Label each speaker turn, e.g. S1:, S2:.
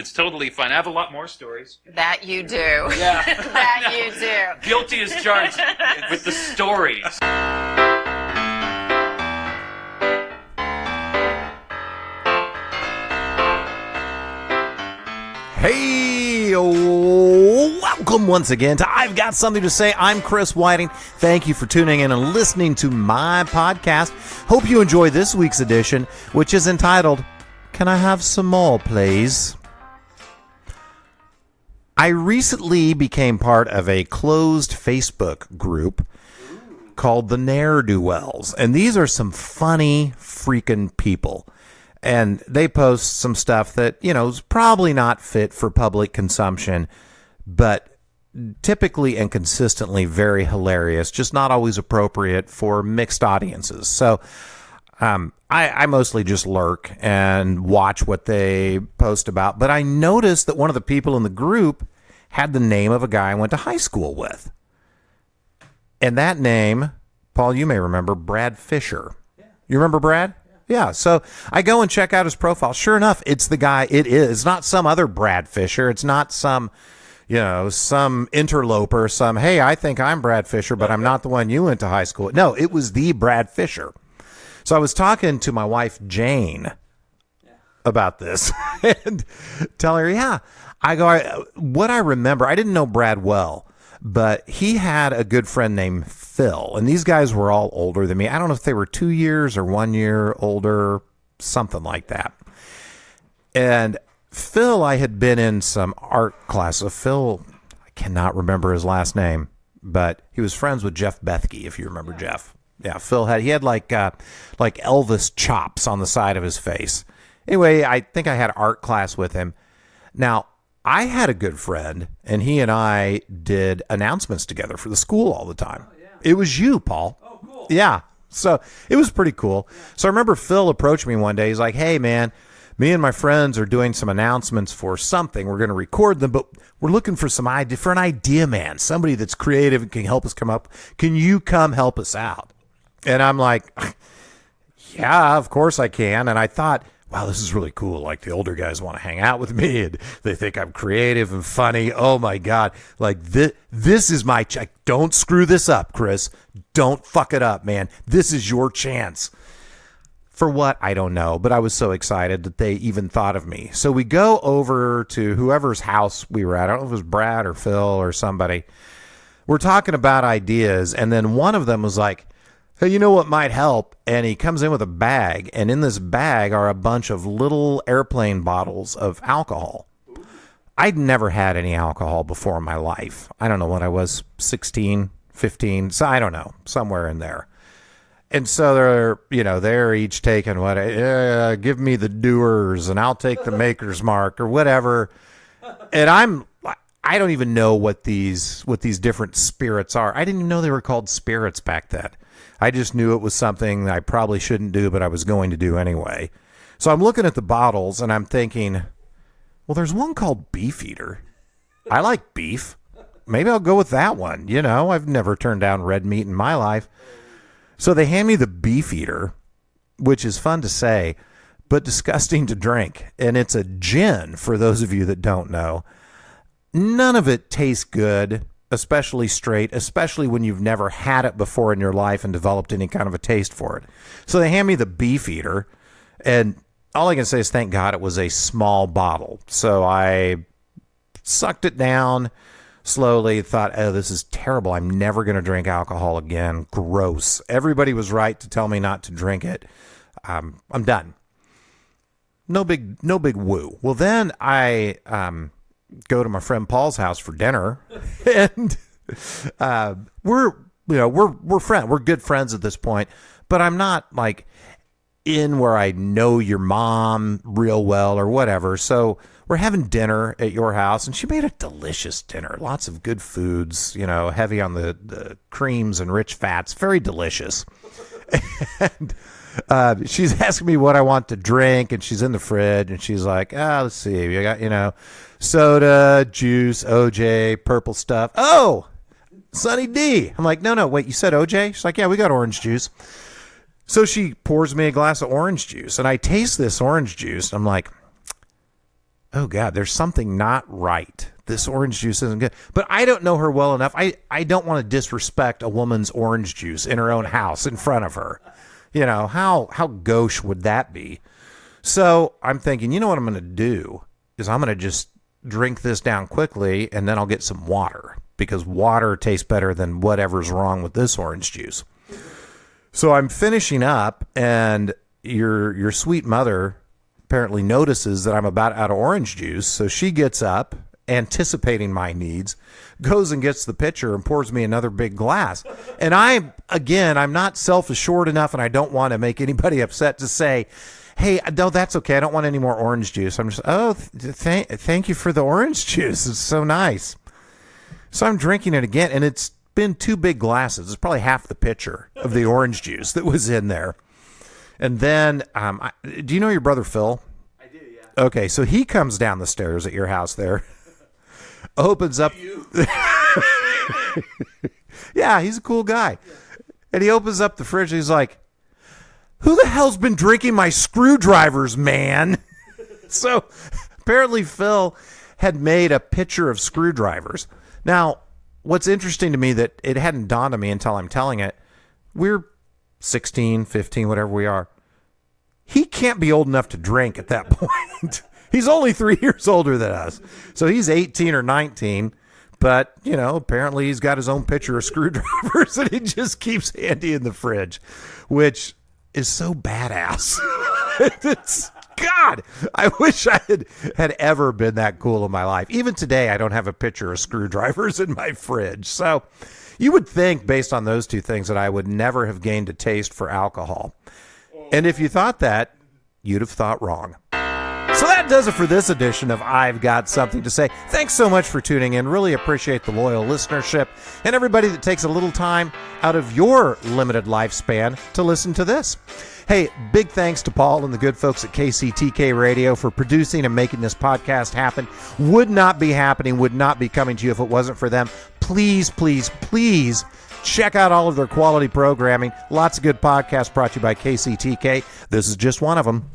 S1: It's totally fine. I have a lot more stories.
S2: That you do.
S1: Yeah.
S2: That you do.
S1: Guilty as charged with the stories.
S3: Hey, welcome once again to I've Got Something to Say. I'm Chris Whiting. Thank you for tuning in and listening to my podcast. Hope you enjoy this week's edition, which is entitled, Can I Have Some More, Please? I recently became part of a closed Facebook group called the Ne'er-Do-Wells, and these are some funny freaking people. And they post some stuff that, you know, is probably not fit for public consumption, but typically and consistently very hilarious, just not always appropriate for mixed audiences. So I mostly just lurk and watch what they post about. But I noticed that one of the people in the group had the name of a guy I went to high school with. And that name, Paul, you may remember, Brad Fisher. You remember Brad? Yeah, so I go and check out his profile. Sure enough, it's the guy. It is. It's not some other Brad Fisher. It's not some, some interloper, hey, I think I'm Brad Fisher, but I'm not the one you went to high school with. No, it was the Brad Fisher. So I was talking to my wife, Jane, about this and telling her, what I remember, I didn't know Brad well, but he had a good friend named Phil, and these guys were all older than me. I don't know if they were 2 years or 1 year older, something like that. And Phil, I had been in some art classes. Phil, I cannot remember his last name, but he was friends with Jeff Bethke, if you remember Jeff. Yeah, Phil had like Elvis chops on the side of his face. Anyway, I think I had art class with him. Now, I had a good friend, and he and I did announcements together for the school all the time. Oh, yeah. It was you, Paul.
S1: Oh, cool.
S3: Yeah. So it was pretty cool. Yeah. So I remember Phil approached me one day. He's like, hey, man, me and my friends are doing some announcements for something. We're going to record them, but we're looking for for an idea man, somebody that's creative and can help us come up. Can you come help us out? And I'm like, yeah, of course I can. And I thought, wow, this is really cool. Like, the older guys want to hang out with me, and they think I'm creative and funny. Oh, my God. Like, this is my check. Don't screw this up, Chris. Don't fuck it up, man. This is your chance. For what? I don't know. But I was so excited that they even thought of me. So we go over to whoever's house we were at. I don't know if it was Brad or Phil or somebody. We're talking about ideas, and then one of them was like, hey, you know what might help? And he comes in with a bag, and in this bag are a bunch of little airplane bottles of alcohol. I'd never had any alcohol before in my life. I don't know when I was 16, 15, so I don't know, somewhere in there. And so they're each taking give me the Doers, and I'll take the Maker's Mark or whatever. And I don't even know what these different spirits are. I didn't even know they were called spirits back then. I just knew it was something I probably shouldn't do, but I was going to do anyway. So I'm looking at the bottles, and I'm thinking, well, there's one called Beefeater. I like beef. Maybe I'll go with that one. I've never turned down red meat in my life. So they hand me the Beefeater, which is fun to say, but disgusting to drink. And it's a gin, for those of you that don't know. None of it tastes good, especially straight, especially when you've never had it before in your life and developed any kind of a taste for it. So they hand me the Beefeater, and all I can say is thank God it was a small bottle. So I sucked it down slowly, thought, oh, this is terrible. I'm never going to drink alcohol again. Gross. Everybody was right to tell me not to drink it. I'm done. No big woo. Well, then I go to my friend Paul's house for dinner, and we're friends. We're good friends at this point, but I'm not like in where I know your mom real well or whatever. So we're having dinner at your house, and she made a delicious dinner. Lots of good foods, heavy on the creams and rich fats. Very delicious. And she's asking me what I want to drink, and she's in the fridge, and she's like, let's see. You got, soda, juice, OJ, purple stuff. Oh, Sunny D. I'm like, no, wait, you said OJ? She's like, yeah, we got orange juice. So she pours me a glass of orange juice, and I taste this orange juice, and I'm like, oh God, there's something not right. This orange juice isn't good. But I don't know her well enough. I don't want to disrespect a woman's orange juice in her own house in front of her. You know, how gauche would that be? So I'm thinking, you know what I'm going to do is I'm going to just drink this down quickly, and then I'll get some water, because water tastes better than whatever's wrong with this orange juice. So I'm finishing up, and your sweet mother apparently notices that I'm about out of orange juice, so she gets up, anticipating my needs, goes and gets the pitcher and pours me another big glass. And I'm not self-assured enough, and I don't want to make anybody upset, to say, hey, no, that's okay. I don't want any more orange juice. I'm just, thank you for the orange juice. It's so nice. So I'm drinking it again, and it's been 2 big glasses. It's probably half the pitcher of the orange juice that was in there. And then, do you know your brother Phil?
S4: I do, yeah.
S3: Okay, so he comes down the stairs at your house there, opens up. Yeah, he's a cool guy. And he opens up the fridge, and he's like, who the hell's been drinking my screwdrivers, man? So apparently Phil had made a pitcher of screwdrivers. Now, what's interesting to me that it hadn't dawned on me until I'm telling it, we're 16, 15, whatever we are. He can't be old enough to drink at that point. He's only 3 years older than us. So he's 18 or 19. But, you know, apparently he's got his own pitcher of screwdrivers that he just keeps handy in the fridge, which is so badass. It's, God, I wish I had ever been that cool in my life. Even today, I don't have a pitcher of screwdrivers in my fridge. So you would think, based on those 2 things, that I would never have gained a taste for alcohol. And if you thought that, you'd have thought wrong. So that does it for this edition of I've Got Something to Say. Thanks so much for tuning in. Really appreciate the loyal listenership and everybody that takes a little time out of your limited lifespan to listen to this. Hey, big thanks to Paul and the good folks at KCTK Radio for producing and making this podcast happen. Would not be happening, would not be coming to you if it wasn't for them. Please, please, please check out all of their quality programming. Lots of good podcasts brought to you by KCTK. This is just one of them.